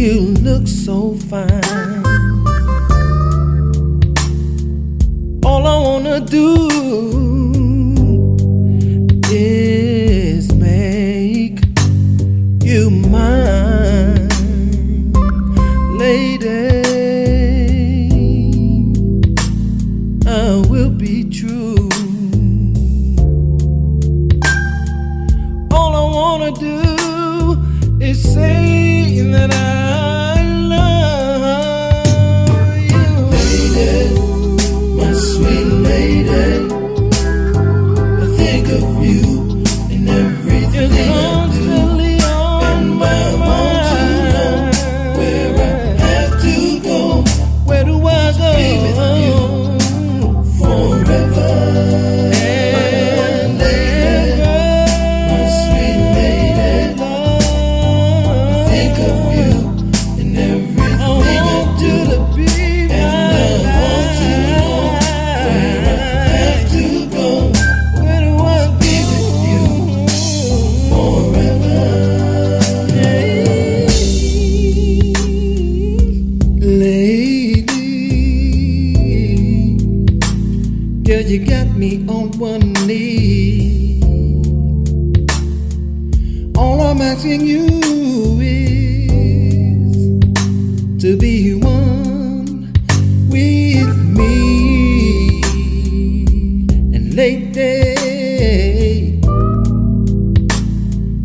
You look so fine. All I wanna do is make you mine, lady. I will be true. All I wanna do is say that I love you, Lady, my sweet lady. I think of you and everything you're I do, constantly on and my I want to know where I mind. have to go. Where do I go? Be with you forever. And Lady, my sweet lady. I think of you and everything I do, and I want to know where I have to go. Where do I Be with you forever. Lady, girl, you got me on one knee. All I'm asking you is to be one with me. And lady,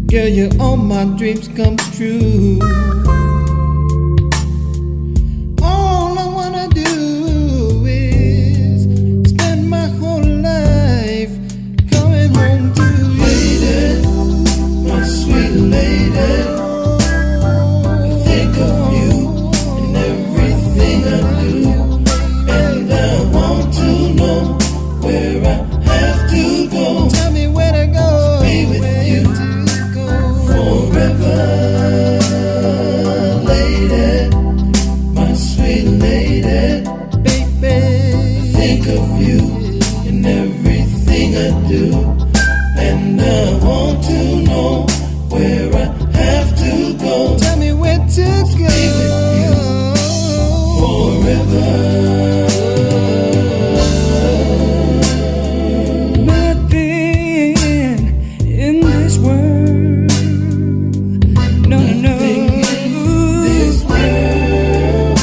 girl, you're all my dreams come true. All I wanna do is spend my whole life coming home to Lady, my sweet lady. I think of you and everything I do, and I want to know where I have to go. Tell me where to go, Be with where you to go forever. Lady, my sweet lady. baby. Think of you and everything I do, and I want to know where I have to go. Tell me where to go. Be with you forever. Nothing in this world, no, no, Nothing in this world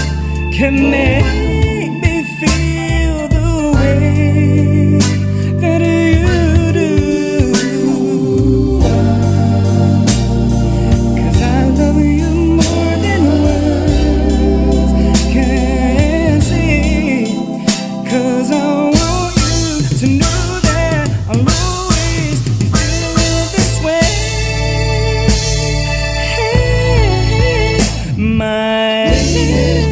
can make me feel the way that you do. 'Cause I love you more than words can say. 'Cause I want you to know that I'll always be feeling this way. My lady.